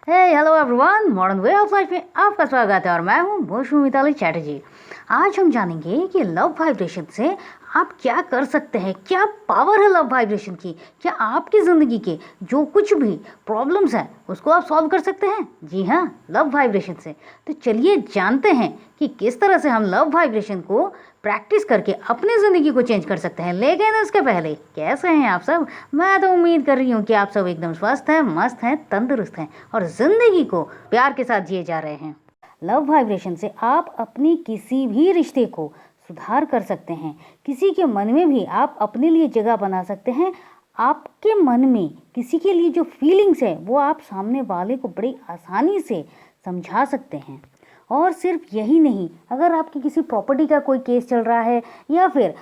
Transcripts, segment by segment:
Hello everyone, modern way of life में आपका स्वागत है और मैं हूँ भूषण मिताली चैटर्जी। आज हम जानेंगे कि लव वाइब्रेशन से आप क्या कर सकते हैं, क्या पावर है लव वाइब्रेशन की, क्या आपकी ज़िंदगी के जो कुछ भी प्रॉब्लम्स हैं उसको आप सॉल्व कर सकते हैं। जी हाँ, लव वाइब्रेशन से। तो चलिए जानते हैं कि किस तरह से हम लव वाइब्रेशन को प्रैक्टिस करके अपनी ज़िंदगी को चेंज कर सकते हैं। लेकिन उसके पहले कैसे हैं आप सब? मैं तो उम्मीद कर रही हूँ कि आप सब एकदम स्वस्थ हैं, मस्त हैं, तंदुरुस्त हैं और ज़िंदगी को प्यार के साथ जिए जा रहे हैं। लव वाइब्रेशन से आप अपनी किसी भी रिश्ते को सुधार कर सकते हैं। किसी के मन में भी आप अपने लिए जगह बना सकते हैं। आपके मन में किसी के लिए जो फीलिंग्स है वो आप सामने वाले को बड़ी आसानी से समझा सकते हैं। और सिर्फ यही नहीं, अगर आपकी किसी प्रॉपर्टी का कोई केस चल रहा है या फिर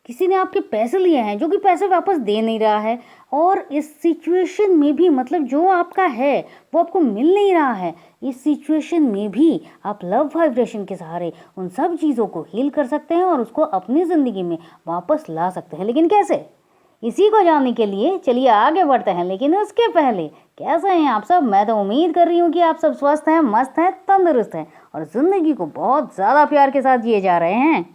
किसी ने आपके पैसे लिए हैं जो कि पैसे वापस दे नहीं रहा है और इस सिचुएशन में भी मतलब जो आपका है वो आपको मिल नहीं रहा है, इस सिचुएशन में भी आप लव वाइब्रेशन के सहारे उन सब चीज़ों को हील कर सकते हैं और उसको अपनी ज़िंदगी में वापस ला सकते हैं। लेकिन कैसे? इसी को जानने के लिए चलिए आगे बढ़ते हैं। लेकिन उसके पहले कैसे हैं आप सब? मैं तो उम्मीद कर रही हूँ कि आप सब स्वस्थ हैं, मस्त हैं, तंदुरुस्त हैं और ज़िंदगी को बहुत ज़्यादा प्यार के साथ जिए जा रहे हैं।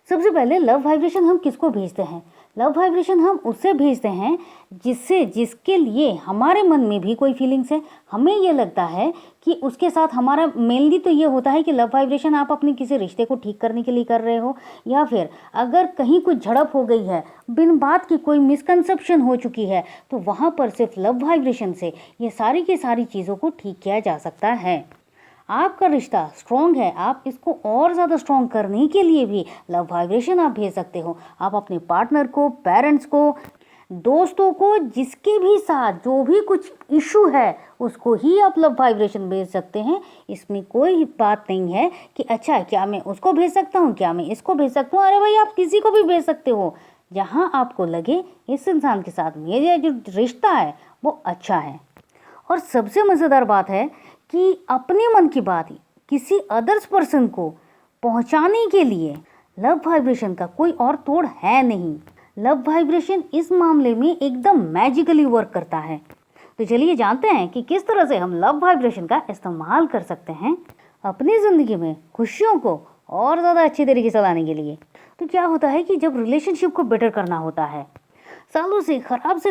सबसे पहले लव वाइब्रेशन हम किसको भेजते हैं? लव वाइब्रेशन हम उससे भेजते हैं जिसके लिए हमारे मन में भी कोई फीलिंग्स है। हमें ये लगता है कि उसके साथ हमारा मेनली तो ये होता है कि लव वाइब्रेशन आप अपने किसी रिश्ते को ठीक करने के लिए कर रहे हो, या फिर अगर कहीं कुछ झड़प हो गई है, बिन बात की कोई मिसकंसेप्शन हो चुकी है, तो वहाँ पर सिर्फ लव वाइब्रेशन से ये सारी की सारी चीज़ों को ठीक किया जा सकता है। आपका रिश्ता स्ट्रॉन्ग है, आप इसको और ज़्यादा स्ट्रॉन्ग करने के लिए भी लव वाइब्रेशन आप भेज सकते हो। आप अपने पार्टनर को, पेरेंट्स को, दोस्तों को, जिसके भी साथ जो भी कुछ इशू है उसको ही आप लव वाइब्रेशन भेज सकते हैं। इसमें कोई बात नहीं है कि अच्छा क्या मैं उसको भेज सकता हूँ, क्या मैं इसको भेज सकता हूँ। अरे भाई, आप किसी को भी भेज सकते हो जहाँ आपको लगे इस इंसान के साथ मेरा जो रिश्ता है वो अच्छा है। और सबसे मज़ेदार बात है कि अपने मन की बात किसी अदर्स पर्सन को पहुंचाने के लिए लव वाइब्रेशन का कोई और तोड़ है नहीं। लव वाइब्रेशन इस मामले में एकदम मैजिकली वर्क करता है। तो चलिए जानते हैं कि किस तरह से हम लव वाइब्रेशन का इस्तेमाल कर सकते हैं अपनी ज़िंदगी में खुशियों को और ज़्यादा अच्छे तरीके से लाने के लिए। तो क्या होता है कि जब रिलेशनशिप को बेटर करना होता है, सालों से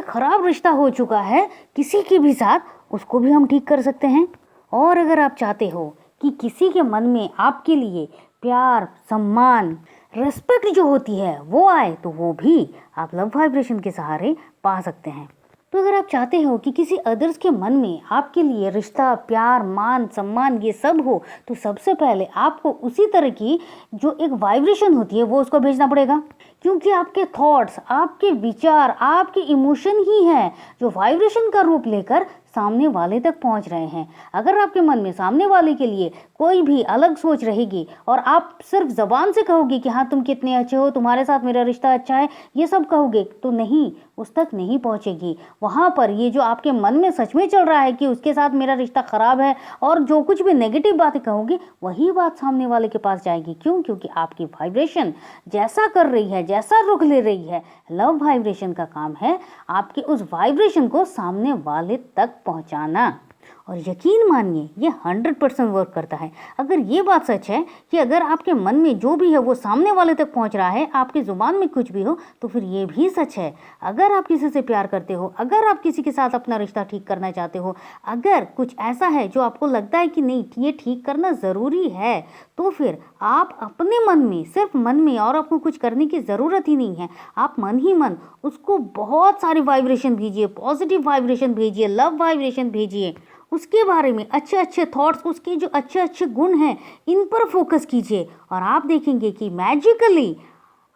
ख़राब रिश्ता हो चुका है किसी के भी साथ, उसको भी हम ठीक कर सकते हैं। और अगर आप चाहते हो कि किसी के मन में आपके लिए प्यार, सम्मान, रिस्पेक्ट जो होती है वो आए, तो वो भी आप लव वाइब्रेशन के सहारे पा सकते हैं। तो अगर आप चाहते हो कि किसी अदर्स के मन में आपके लिए रिश्ता, प्यार, मान, सम्मान ये सब हो, तो सबसे पहले आपको उसी तरह की जो एक वाइब्रेशन होती है वो उसको भेजना पड़ेगा। क्योंकि आपके थॉट्स, आपके विचार, आपके इमोशन ही हैं जो वाइब्रेशन का रूप लेकर सामने वाले तक पहुंच रहे हैं। अगर आपके मन में सामने वाले के लिए कोई भी अलग सोच रहेगी और आप सिर्फ ज़बान से कहोगे कि हाँ तुम कितने अच्छे हो, तुम्हारे साथ मेरा रिश्ता अच्छा है, ये सब कहोगे, तो नहीं, उस तक नहीं पहुंचेगी। वहाँ पर ये जो आपके मन में सच में चल रहा है कि उसके साथ मेरा रिश्ता ख़राब है, और जो कुछ भी नेगेटिव बातें कहोगे वही बात सामने वाले के पास जाएगी। क्यों? क्योंकि आपकी वाइब्रेशन जैसा कर रही है, जैसा रुख ले रही है, लव वाइब्रेशन का काम है आपकी उस वाइब्रेशन को सामने वाले तक पहुंचाना। और यकीन मानिए ये 100% वर्क करता है। अगर ये बात सच है कि अगर आपके मन में जो भी है वो सामने वाले तक पहुंच रहा है, आपकी ज़ुबान में कुछ भी हो, तो फिर ये भी सच है। अगर आप किसी से प्यार करते हो, अगर आप किसी के साथ अपना रिश्ता ठीक करना चाहते हो, अगर कुछ ऐसा है जो आपको लगता है कि नहीं ये ठीक करना ज़रूरी है, तो फिर आप अपने मन में, सिर्फ मन में, और आपको कुछ करने की ज़रूरत ही नहीं है, आप मन ही मन उसको बहुत सारी वाइब्रेशन भेजिए, पॉजिटिव वाइब्रेशन भेजिए, लव वाइब्रेशन भेजिए। उसके बारे में अच्छे अच्छे थॉट्स, उसके जो अच्छे अच्छे गुण हैं, इन पर फोकस कीजिए और आप देखेंगे कि मैजिकली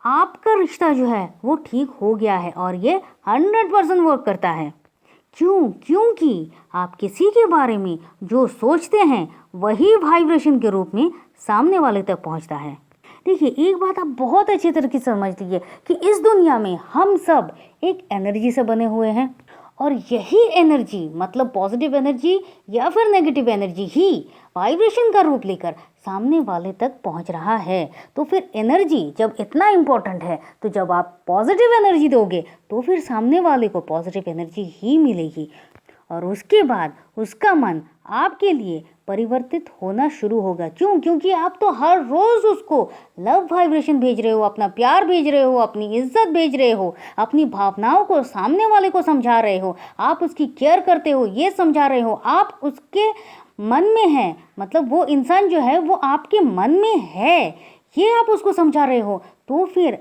आपका रिश्ता जो है वो ठीक हो गया है। और ये 100% वर्क करता है। क्यों? क्योंकि आप किसी के बारे में जो सोचते हैं वही वाइब्रेशन के रूप में सामने वाले तक पहुंचता है। देखिए, एक बात आप बहुत अच्छी तरीके से समझ लीजिए कि इस दुनिया में हम सब एक एनर्जी से बने हुए हैं, और यही एनर्जी, मतलब पॉजिटिव एनर्जी या फिर नेगेटिव एनर्जी, ही वाइब्रेशन का रूप लेकर सामने वाले तक पहुंच रहा है। तो फिर एनर्जी जब इतना इम्पोर्टेंट है, तो जब आप पॉजिटिव एनर्जी दोगे तो फिर सामने वाले को पॉजिटिव एनर्जी ही मिलेगी। और उसके बाद उसका मन आपके लिए परिवर्तित होना शुरू होगा। क्यों? क्योंकि आप तो हर रोज उसको लव वाइब्रेशन भेज रहे हो, अपना प्यार भेज रहे हो, अपनी इज्जत भेज रहे हो, अपनी भावनाओं को सामने वाले को समझा रहे हो, आप उसकी केयर करते हो ये समझा रहे हो, आप उसके मन में हैं, मतलब वो इंसान जो है वो आपके मन में है ये आप उसको समझा रहे हो। तो फिर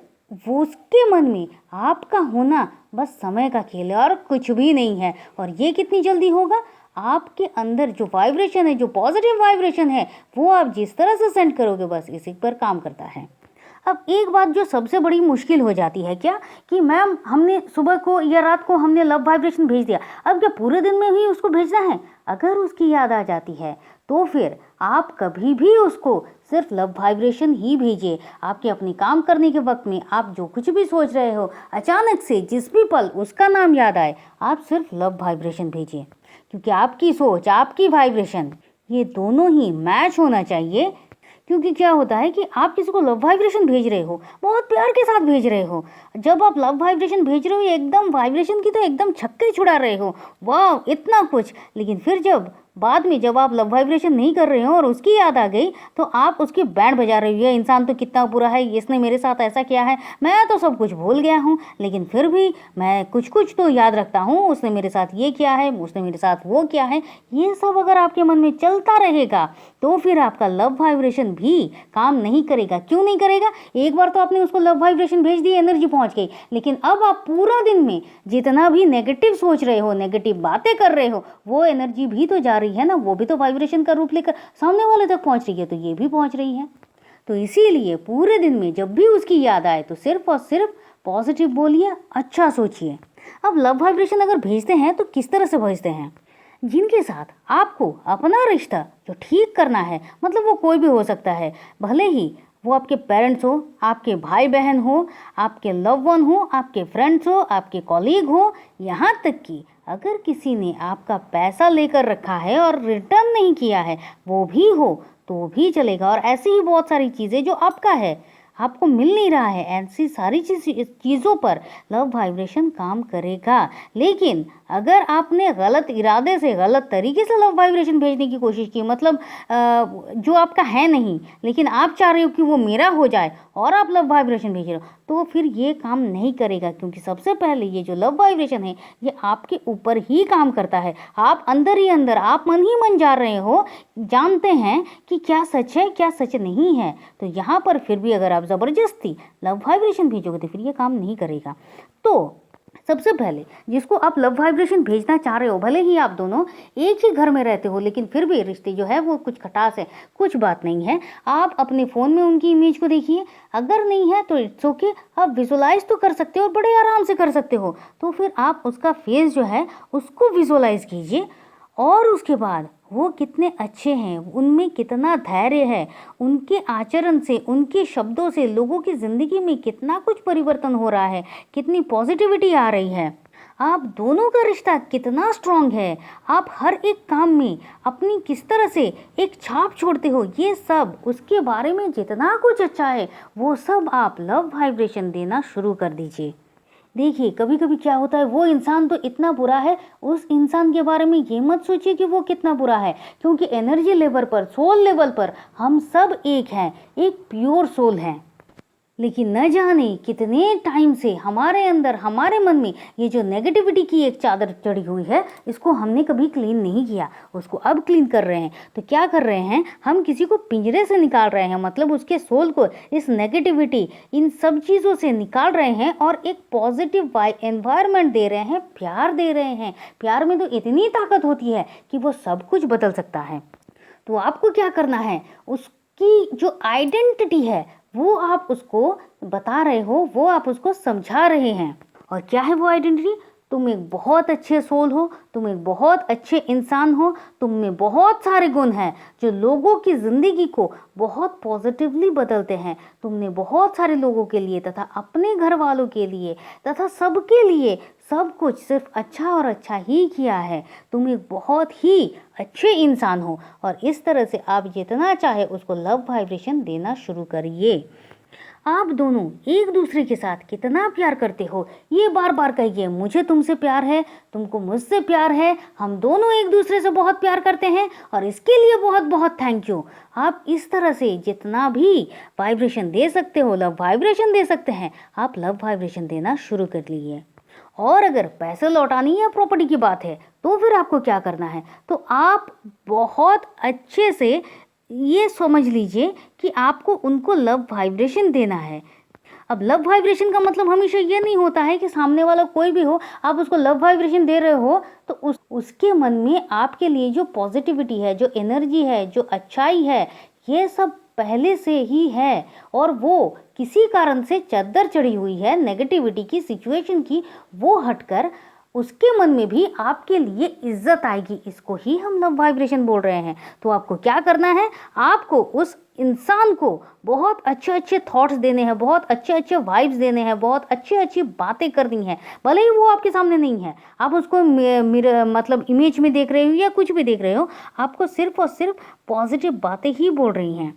वो उसके मन में आपका होना बस समय का खेल है और कुछ भी नहीं है। और ये कितनी जल्दी होगा? आपके अंदर जो वाइब्रेशन है, जो पॉजिटिव वाइब्रेशन है, वो आप जिस तरह से सेंड करोगे बस इसी पर काम करता है। अब एक बात जो सबसे बड़ी मुश्किल हो जाती है क्या, कि मैम हमने सुबह को या रात को हमने लव वाइब्रेशन भेज दिया, अब क्या पूरे दिन में ही उसको भेजना है? अगर उसकी याद आ जाती है तो फिर आप कभी भी उसको सिर्फ लव वाइब्रेशन ही भेजिए। आपके अपने काम करने के वक्त में आप जो कुछ भी सोच रहे हो, अचानक से जिस भी पल उसका नाम याद आए, आप सिर्फ लव वाइब्रेशन भेजिए। क्योंकि आपकी सोच, आपकी वाइब्रेशन, ये दोनों ही मैच होना चाहिए। क्योंकि क्या होता है कि आप किसी को लव वाइब्रेशन भेज रहे हो, बहुत प्यार के साथ भेज रहे हो, जब आप लव वाइब्रेशन भेज रहे हो एकदम वाइब्रेशन की तो एकदम छक्के छुड़ा रहे हो, वाह इतना कुछ, लेकिन फिर जब बाद में जब आप लव वाइब्रेशन नहीं कर रहे हो और उसकी याद आ गई तो आप उसकी बैंड बजा रहे हो, ये इंसान तो कितना बुरा है, इसने मेरे साथ ऐसा किया है, मैं तो सब कुछ भूल गया हूँ, लेकिन फिर भी मैं कुछ कुछ तो याद रखता हूँ, उसने मेरे साथ ये किया है, उसने मेरे साथ वो किया है। ये सब अगर आपके मन में चलता रहेगा तो फिर आपका लव वाइब्रेशन भी काम नहीं करेगा। क्यों नहीं करेगा? एक बार तो आपने उसको लव वाइब्रेशन भेज दी, एनर्जी पहुंच गई, लेकिन अब आप पूरा दिन में जितना भी नेगेटिव सोच रहे हो, नेगेटिव बातें कर रहे हो, वो एनर्जी भी तो जा रही है ना, वो भी तो वाइब्रेशन का रूप लेकर सामने वाले तक पहुंच रही है, तो ये भी पहुंच रही है। तो इसीलिए पूरे दिन में जब भी उसकी याद आए तो सिर्फ और सिर्फ पॉजिटिव बोलिए, अच्छा सोचिए। अब लव वाइब्रेशन अगर भेजते हैं तो किस तरह से भेजते हैं? जिनके साथ आपको अपना रिश्ता जो ठीक करना है, मतलब वो कोई भी हो सकता है, भले ही वो आपके पेरेंट्स हो, आपके भाई बहन हो, आपके लव वन हो, आपके फ्रेंड्स हो, आपके कॉलीग हो, यहाँ तक कि अगर किसी ने आपका पैसा लेकर रखा है और रिटर्न नहीं किया है वो भी हो तो भी चलेगा। और ऐसी ही बहुत सारी चीज़ें जो आपका है, आपको मिल नहीं रहा है, ऐसी सारी चीज़ों पर लव वाइब्रेशन काम करेगा। लेकिन अगर आपने गलत इरादे से, गलत तरीके से लव वाइब्रेशन भेजने की कोशिश की, मतलब जो आपका है नहीं लेकिन आप चाह रहे हो कि वो मेरा हो जाए और आप लव वाइब्रेशन भेज रहे हो, तो फिर ये काम नहीं करेगा। क्योंकि सबसे पहले ये जो लव वाइब्रेशन है ये आपके ऊपर ही काम करता है। आप अंदर ही अंदर, आप मन ही मन जा रहे हो, जानते हैं कि क्या सच है क्या सच नहीं है। तो यहाँ पर फिर भी अगर आप ज़बरदस्ती लव वाइब्रेशन भेजोगे तो फिर ये काम नहीं करेगा। तो सबसे पहले जिसको आप लव वाइब्रेशन भेजना चाह रहे हो, भले ही आप दोनों एक ही घर में रहते हो लेकिन फिर भी रिश्ते जो है वो कुछ खटास है, कुछ बात नहीं है, आप अपने फ़ोन में उनकी इमेज को देखिए। अगर नहीं है तो इट्स ओके, आप विजुलाइज तो कर सकते हो और बड़े आराम से कर सकते हो। तो फिर आप उसका फेस जो है उसको विजुलाइज कीजिए और उसके बाद वो कितने अच्छे हैं, उनमें कितना धैर्य है, उनके आचरण से, उनके शब्दों से लोगों की ज़िंदगी में कितना कुछ परिवर्तन हो रहा है, कितनी पॉजिटिविटी आ रही है, आप दोनों का रिश्ता कितना स्ट्रांग है, आप हर एक काम में अपनी किस तरह से एक छाप छोड़ते हो, ये सब उसके बारे में जितना कुछ अच्छा है वो सब आप लव वाइब्रेशन देना शुरू कर दीजिए। देखिए कभी कभी क्या होता है, वो इंसान तो इतना बुरा है, उस इंसान के बारे में ये मत सोचिए कि वो कितना बुरा है, क्योंकि एनर्जी लेवल पर, सोल लेवल पर हम सब एक हैं, एक प्योर सोल हैं। लेकिन न जाने कितने टाइम से हमारे अंदर, हमारे मन में ये जो नेगेटिविटी की एक चादर चढ़ी हुई है, इसको हमने कभी क्लीन नहीं किया, उसको अब क्लीन कर रहे हैं। तो क्या कर रहे हैं, हम किसी को पिंजरे से निकाल रहे हैं, मतलब उसके सोल को, इस नेगेटिविटी, इन सब चीज़ों से निकाल रहे हैं और एक पॉजिटिव एनवायरनमेंट दे रहे हैं, प्यार दे रहे हैं। प्यार में तो इतनी ताकत होती है कि वो सब कुछ बदल सकता है। तो आपको क्या करना है, उसकी जो आइडेंटिटी है वो आप उसको बता रहे हो, वो आप उसको समझा रहे हैं। और क्या है वो आइडेंटिटी? तुम एक बहुत अच्छे सोल हो, तुम एक बहुत अच्छे इंसान हो, तुम में बहुत सारे गुण हैं जो लोगों की ज़िंदगी को बहुत पॉजिटिवली बदलते हैं। तुमने बहुत सारे लोगों के लिए तथा अपने घर वालों के लिए तथा सबके लिए सब कुछ सिर्फ अच्छा और अच्छा ही किया है। तुम एक बहुत ही अच्छे इंसान हो और इस तरह से आप जितना चाहे उसको लव वाइब्रेशन देना शुरू करिए। आप दोनों एक दूसरे के साथ कितना प्यार करते हो ये बार बार कहिए। मुझे तुमसे प्यार है, तुमको मुझसे प्यार है, हम दोनों एक दूसरे से बहुत प्यार करते हैं और इसके लिए बहुत बहुत थैंक यू। आप इस तरह से जितना भी वाइब्रेशन दे सकते हो, लव वाइब्रेशन दे सकते हैं, आप लव वाइब्रेशन देना शुरू कर लीजिए। और अगर पैसे लौटानी या प्रॉपर्टी की बात है तो फिर आपको क्या करना है, तो आप बहुत अच्छे से ये समझ लीजिए कि आपको उनको लव वाइब्रेशन देना है। अब लव वाइब्रेशन का मतलब हमेशा ये नहीं होता है कि सामने वाला कोई भी हो, आप उसको लव वाइब्रेशन दे रहे हो तो उसके मन में आपके लिए जो पॉजिटिविटी है, जो एनर्जी है, जो अच्छाई है, ये सब पहले से ही है और वो किसी कारण से चद्दर चढ़ी हुई है नेगेटिविटी की, सिचुएशन की, वो हटकर उसके मन में भी आपके लिए इज्जत आएगी। इसको ही हम लव वाइब्रेशन बोल रहे हैं। तो आपको क्या करना है, आपको उस इंसान को बहुत अच्छे अच्छे थॉट्स देने हैं, बहुत अच्छे अच्छे वाइब्स देने हैं, बहुत अच्छी अच्छी बातें करनी है। भले ही वो आपके सामने नहीं है, आप उसको मतलब इमेज में देख रहे हो या कुछ भी देख रहे हो, आपको सिर्फ और सिर्फ पॉजिटिव बातें ही बोल रही हैं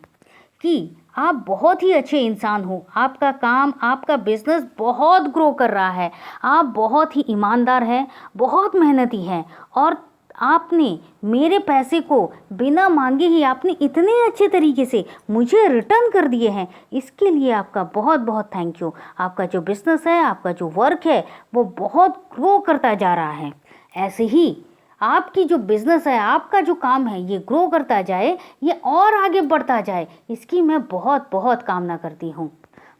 कि आप बहुत ही अच्छे इंसान हो, आपका काम, आपका बिजनेस बहुत ग्रो कर रहा है, आप बहुत ही ईमानदार हैं, बहुत मेहनती हैं और आपने मेरे पैसे को बिना मांगे ही आपने इतने अच्छे तरीके से मुझे रिटर्न कर दिए हैं, इसके लिए आपका बहुत बहुत थैंक यू। आपका जो बिजनेस है, आपका जो वर्क है, वो बहुत ग्रो करता जा रहा है। ऐसे ही आपकी जो बिजनेस है, आपका जो काम है, ये ग्रो करता जाए, ये और आगे बढ़ता जाए, इसकी मैं बहुत बहुत कामना करती हूँ।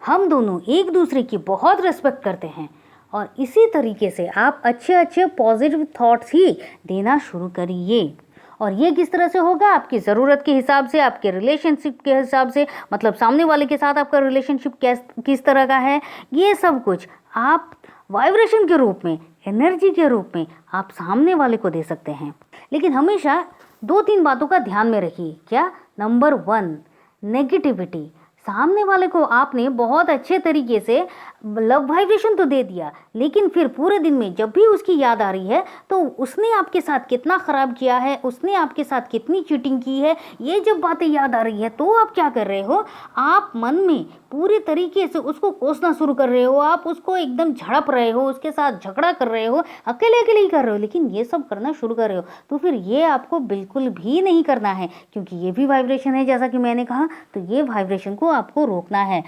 हम दोनों एक दूसरे की बहुत रिस्पेक्ट करते हैं और इसी तरीके से आप अच्छे अच्छे पॉजिटिव थॉट्स ही देना शुरू करिए। और ये किस तरह से होगा, आपकी ज़रूरत के हिसाब से, आपके रिलेशनशिप के हिसाब से, मतलब सामने वाले के साथ आपका रिलेशनशिप किस तरह का है, ये सब कुछ आप वाइब्रेशन के रूप में, एनर्जी के रूप में आप सामने वाले को दे सकते हैं। लेकिन हमेशा 2-3 बातों का ध्यान में रखिए। क्या? Number 1, negativity. सामने वाले को आपने बहुत अच्छे तरीके से लव वाइब्रेशन तो दे दिया, लेकिन फिर पूरे दिन में जब भी उसकी याद आ रही है तो उसने आपके साथ कितना ख़राब किया है, उसने आपके साथ कितनी चीटिंग की है, ये जब बातें याद आ रही है तो आप क्या कर रहे हो, आप मन में पूरे तरीके से उसको कोसना शुरू कर रहे हो, आप उसको एकदम झड़प रहे हो, उसके साथ झगड़ा कर रहे हो, अकेले अकेले ही कर रहे हो, लेकिन ये सब करना शुरू कर रहे हो। तो फिर ये आपको बिल्कुल भी नहीं करना है, क्योंकि ये भी वाइब्रेशन है जैसा कि मैंने कहा। तो ये वाइब्रेशन को आपको रोकना है।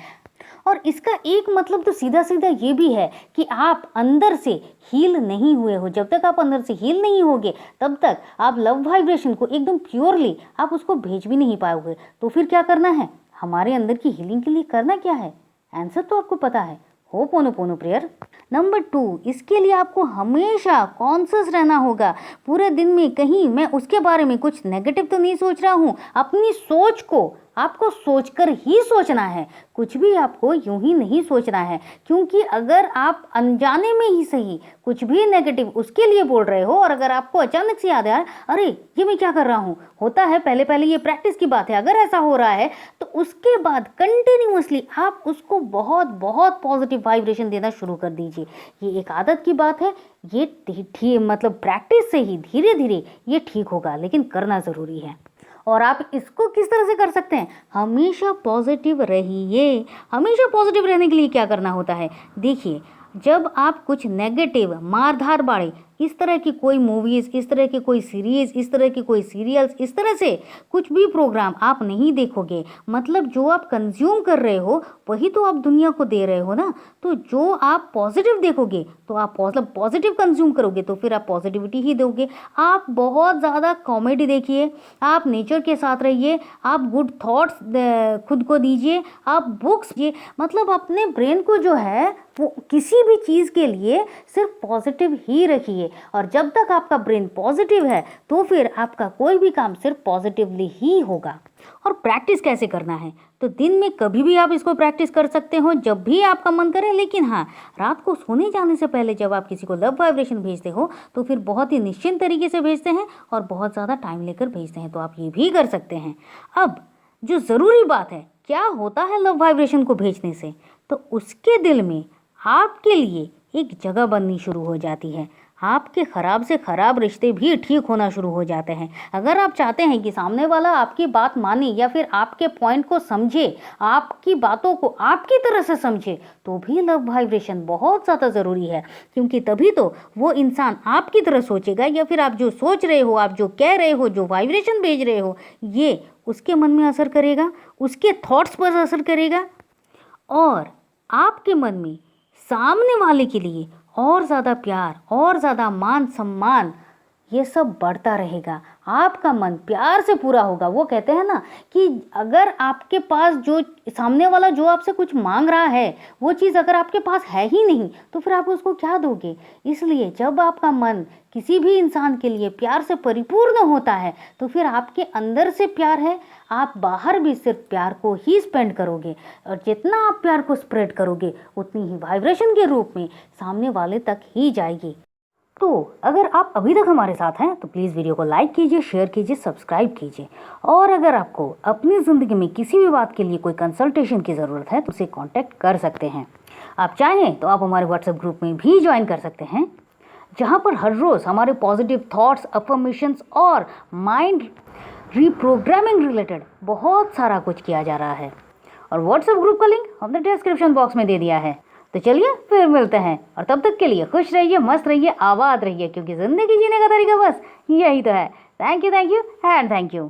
और इसका एक मतलब तो सीधा सीधा ये भी है कि आप अंदर से हील नहीं हुए हो। जब तक आप अंदर से हील नहीं होगे तब तक आप लव वाइब्रेशन को एकदम प्योरली आप उसको भेज भी नहीं पाओगे। तो फिर क्या करना है, हमारे अंदर की हीलिंग के लिए करना क्या है, आंसर तो आपको पता है, होपोनोपोनो प्रेयर। नंबर 2, इसके लिए आपको हमेशा कॉन्शियस रहना होगा। पूरे दिन में कहीं मैं उसके बारे में कुछ नेगेटिव तो नहीं सोच रहा हूँ। अपनी सोच को आपको सोचकर ही सोचना है, कुछ भी आपको यूं ही नहीं सोचना है, क्योंकि अगर आप अनजाने में ही सही कुछ भी नेगेटिव उसके लिए बोल रहे हो और अगर आपको अचानक से याद आया, अरे ये मैं क्या कर रहा हूँ, होता है पहले पहले, ये प्रैक्टिस की बात है। अगर ऐसा हो रहा है तो उसके बाद कंटिन्यूअसली आप उसको बहुत बहुत पॉजिटिव वाइब्रेशन देना शुरू कर दीजिए। ये एक आदत की बात है, ये मतलब प्रैक्टिस से ही धीरे धीरे ये ठीक होगा, लेकिन करना ज़रूरी है। और आप इसको किस तरह से कर सकते हैं, हमेशा पॉजिटिव रहिए। हमेशा पॉजिटिव रहने के लिए क्या करना होता है, देखिए, जब आप कुछ नेगेटिव मारधार बाड़े इस तरह की कोई मूवीज़, इस तरह की कोई सीरीज़, इस तरह की कोई सीरियल्स, इस तरह से कुछ भी प्रोग्राम आप नहीं देखोगे, मतलब जो आप कंज्यूम कर रहे हो वही तो आप दुनिया को दे रहे हो ना। तो जो आप पॉजिटिव देखोगे तो आप मतलब पॉजिटिव कंज्यूम करोगे तो फिर आप पॉजिटिविटी ही दोगे। आप बहुत ज़्यादा कॉमेडी देखिए, आप नेचर के साथ रहिए, आप गुड थॉट्स खुद को दीजिए, आप बुक्स ये मतलब अपने ब्रेन को जो है वो किसी भी चीज़ के लिए सिर्फ पॉजिटिव ही रखिए। और जब तक आपका ब्रेन पॉजिटिव है तो फिर आपका कोई भी काम सिर्फ पॉजिटिवली ही होगा। और प्रैक्टिस कैसे करना है, तो दिन में कभी भी आप इसको प्रैक्टिस कर सकते हो, जब भी आपका मन करे। लेकिन हाँ, रात को सोने जाने से पहले जब आप किसी को लव वाइब्रेशन भेजते हो तो फिर बहुत ही निश्चिंत तरीके से भेजते हैं और बहुत ज़्यादा टाइम लेकर भेजते हैं, तो आप ये भी कर सकते हैं। अब जो ज़रूरी बात है, क्या होता है लव वाइब्रेशन को भेजने से, तो उसके दिल में आपके लिए एक जगह बननी शुरू हो जाती है। आपके ख़राब से ख़राब रिश्ते भी ठीक होना शुरू हो जाते हैं। अगर आप चाहते हैं कि सामने वाला आपकी बात माने या फिर आपके पॉइंट को समझे, आपकी बातों को आपकी तरह से समझे, तो भी लव वाइब्रेशन बहुत ज़्यादा ज़रूरी है, क्योंकि तभी तो वो इंसान आपकी तरह सोचेगा या फिर आप जो सोच रहे हो, आप जो कह रहे हो, जो वाइब्रेशन भेज रहे हो, ये उसके मन में असर करेगा, उसके थॉट्स पर असर करेगा और आपके मन में सामने वाले के लिए और ज़्यादा प्यार और ज़्यादा मान सम्मान ये सब बढ़ता रहेगा। आपका मन प्यार से पूरा होगा। वो कहते हैं ना कि अगर आपके पास जो सामने वाला जो आपसे कुछ मांग रहा है वो चीज़ अगर आपके पास है ही नहीं तो फिर आप उसको क्या दोगे। इसलिए जब आपका मन किसी भी इंसान के लिए प्यार से परिपूर्ण होता है तो फिर आपके अंदर से प्यार है, आप बाहर भी सिर्फ प्यार को ही स्पेंड करोगे और जितना आप प्यार को स्प्रेड करोगे उतनी ही वाइब्रेशन के रूप में सामने वाले तक ही जाएगी। तो अगर आप अभी तक हमारे साथ हैं तो प्लीज़ वीडियो को लाइक कीजिए, शेयर कीजिए, सब्सक्राइब कीजिए। और अगर आपको अपनी ज़िंदगी में किसी भी बात के लिए कोई कंसल्टेशन की ज़रूरत है तो उसे कांटेक्ट कर सकते हैं। आप चाहें तो आप हमारे व्हाट्सएप ग्रुप में भी ज्वाइन कर सकते हैं, जहां पर हर रोज़ हमारे पॉजिटिव थॉट्स, अफर्मेशंस और माइंड रीप्रोग्रामिंग रिलेटेड बहुत सारा कुछ किया जा रहा है। और व्हाट्सएप ग्रुप का लिंक हमने डिस्क्रिप्शन बॉक्स में दे दिया है। तो चलिए फिर मिलते हैं और तब तक के लिए खुश रहिए, मस्त रहिए, आबाद रहिए, क्योंकि ज़िंदगी जीने का तरीका बस यही तो है। Thank you and thank you.